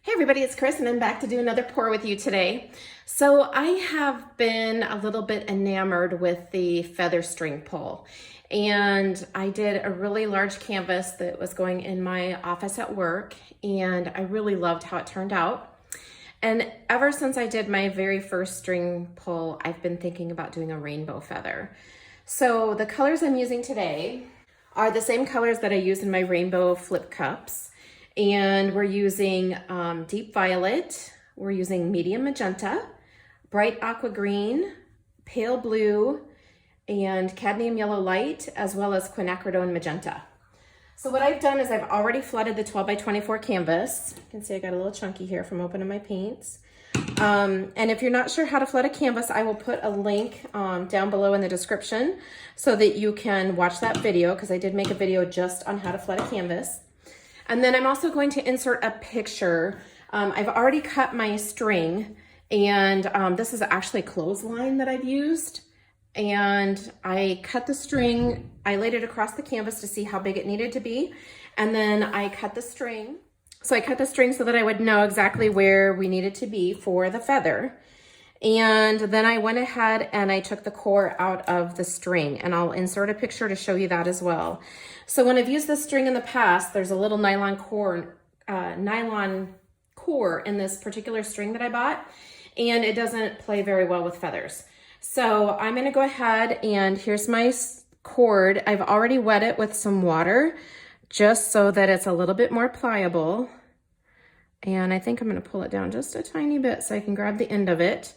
Hey everybody, it's Chris and I'm back to do another pour with you today. So I have been a little bit enamored with the feather string pull, and I did a really large canvas that was going in my office at work, and I really loved how it turned out. And ever since I did my very first string pull, I've been thinking about doing a rainbow feather. So the colors I'm using today are the same colors that I used in my rainbow flip cups. And we're using deep violet, we're using medium magenta, bright aqua green, pale blue, and cadmium yellow light, as well as quinacridone magenta. So what I've done is I've already flooded the 12 by 24 canvas. You can see I got a little chunky here from opening my paints. And if you're not sure how to flood a canvas, I will put a link down below in the description so that you can watch that video, because I did make a video just on how to flood a canvas. And then I'm also going to insert a picture. I've already cut my string, and this is actually a clothesline that I've used. And I cut the string, I laid it across the canvas to see how big it needed to be. And then I cut the string. So I cut the string so that I would know exactly where we needed to be for the feather. And then I went ahead and I took the core out of the string, and I'll insert a picture to show you that as well. So when I've used this string in the past, there's a little nylon core in this particular string that I bought, and it doesn't play very well with feathers. So I'm gonna go ahead, and here's my cord. I've already wet it with some water just so that it's a little bit more pliable. And I think I'm gonna pull it down just a tiny bit so I can grab the end of it.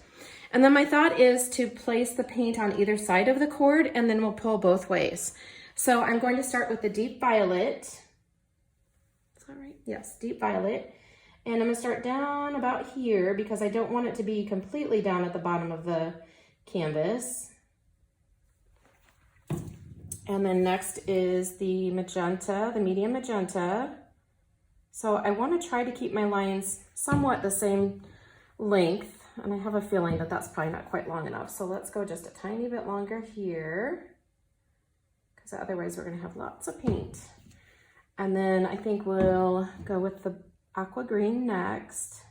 And then my thought is to place the paint on either side of the cord, and then we'll pull both ways. So I'm going to start with the deep violet. Is that right? Yes, deep violet. And I'm gonna start down about here because I don't want it to be completely down at the bottom of the canvas. And then next is the magenta, the medium magenta. So I want to try to keep my lines somewhat the same length, and I have a feeling that that's probably not quite long enough. So let's go just a tiny bit longer here, because otherwise we're going to have lots of paint. And then I think we'll go with the aqua green next.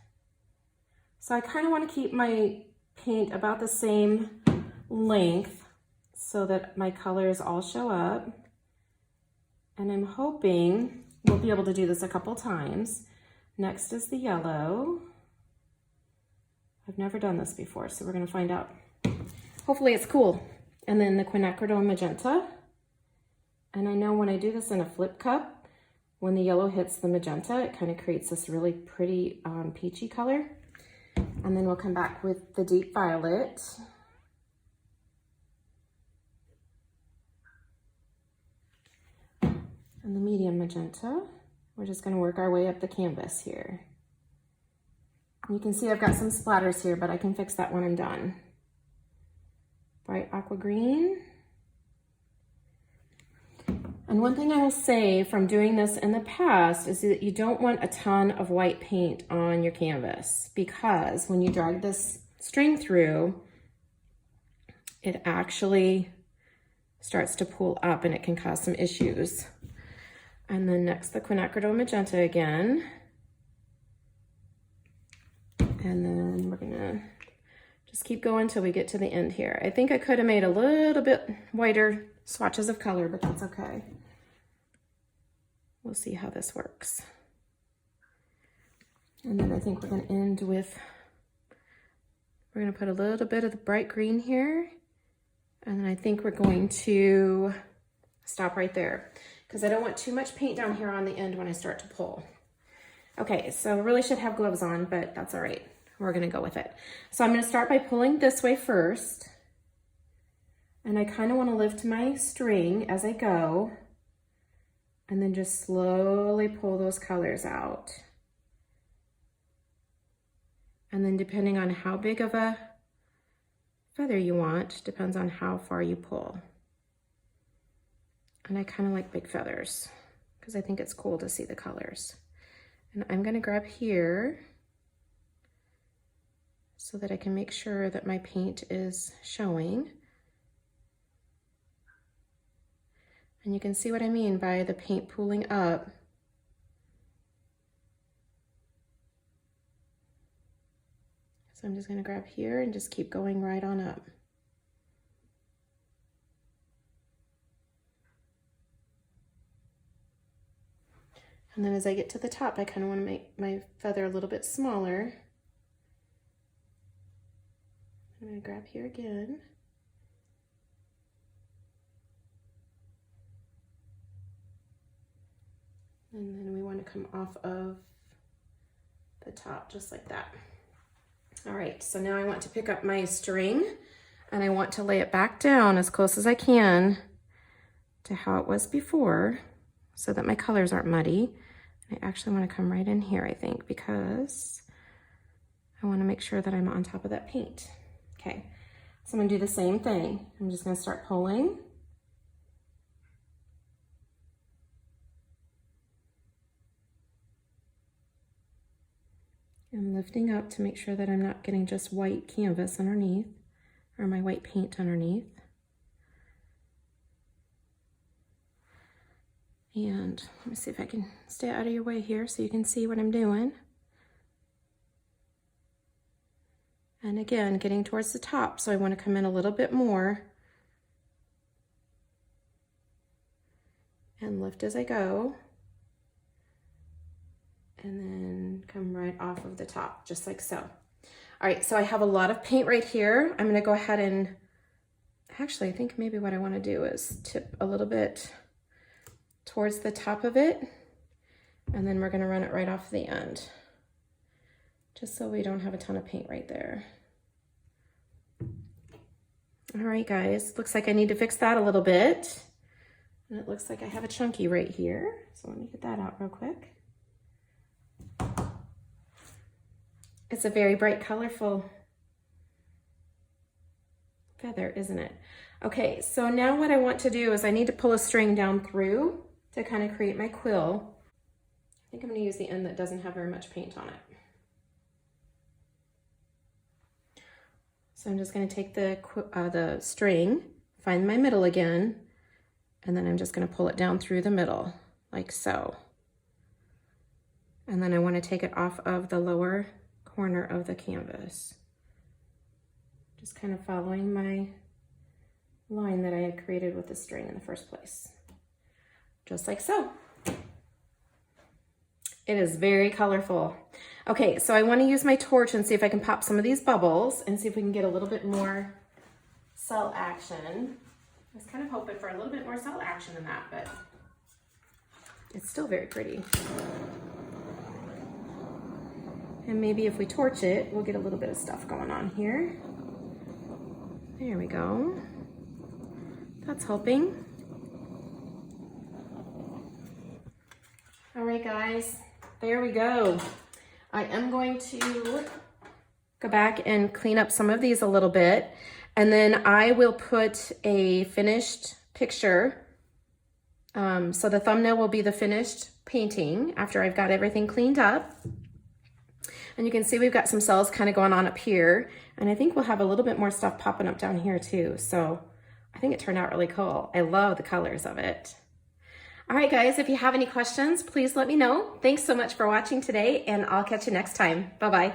So I kind of want to keep my paint about the same length so that my colors all show up. And I'm hoping we'll be able to do this a couple times. Next is the yellow. I've never done this before, so we're gonna find out. Hopefully it's cool. And then the quinacridone magenta. And I know when I do this in a flip cup, when the yellow hits the magenta, it kind of creates this really pretty peachy color. And then we'll come back with the deep violet. And the medium magenta. We're just gonna work our way up the canvas here. You can see I've got some splatters here, but I can fix that when I'm done. Bright aqua green. And one thing I will say from doing this in the past is that you don't want a ton of white paint on your canvas, because when you drag this string through, it actually starts to pull up and it can cause some issues. And then next, the quinacridone magenta again. And then we're gonna just keep going till we get to the end here. I think I could have made a little bit whiter swatches of color, but that's okay. We'll see how this works. And then I think we're gonna end with, we're gonna put a little bit of the bright green here. And then I think we're going to stop right there, because I don't want too much paint down here on the end when I start to pull. Okay, so I really should have gloves on, but that's all right. We're gonna go with it. So I'm gonna start by pulling this way first. And I kind of wanna lift my string as I go, and then just slowly pull those colors out. And then depending on how big of a feather you want, depends on how far you pull. And I kind of like big feathers because I think it's cool to see the colors. And I'm gonna grab here so that I can make sure that my paint is showing. And you can see what I mean by the paint pooling up. So I'm just going to grab here and just keep going right on up. And then as I get to the top, I kind of want to make my feather a little bit smaller. I'm going to grab here again. And then we want to come off of the top just like that. All right, so now I want to pick up my string and I want to lay it back down as close as I can to how it was before so that my colors aren't muddy. I actually want to come right in here, I think, because I want to make sure that I'm on top of that paint. Okay, so I'm going to do the same thing. I'm just going to start pulling. I'm lifting up to make sure that I'm not getting just white canvas underneath or my white paint underneath. And let me see if I can stay out of your way here so you can see what I'm doing. And again, getting towards the top, so I want to come in a little bit more and lift as I go. And then come right off of the top, just like so. All right, so I have a lot of paint right here. I'm gonna go ahead and, actually, I think maybe what I wanna do is tip a little bit towards the top of it, and then we're gonna run it right off the end, just so we don't have a ton of paint right there. All right, guys, looks like I need to fix that a little bit. And it looks like I have a chunky right here, so let me get that out real quick. It's a very bright, colorful feather, isn't it? Okay, so now what I want to do is I need to pull a string down through to kind of create my quill. I think I'm going to use the end that doesn't have very much paint on it. So I'm just going to take the string, find my middle again, and then I'm just going to pull it down through the middle, like so. And then I want to take it off of the lower corner of the canvas. Just kind of following my line that I had created with the string in the first place. Just like so. It is very colorful. Okay, so I want to use my torch and see if I can pop some of these bubbles and see if we can get a little bit more cell action. I was kind of hoping for a little bit more cell action than that, but it's still very pretty. And maybe if we torch it, we'll get a little bit of stuff going on here. There we go. That's helping. All right, guys, there we go. I am going to go back and clean up some of these a little bit, and then I will put a finished picture. So the thumbnail will be the finished painting after I've got everything cleaned up. And you can see we've got some cells kind of going on up here. And I think we'll have a little bit more stuff popping up down here too. So I think it turned out really cool. I love the colors of it. All right, guys, if you have any questions, please let me know. Thanks so much for watching today, and I'll catch you next time. Bye-bye.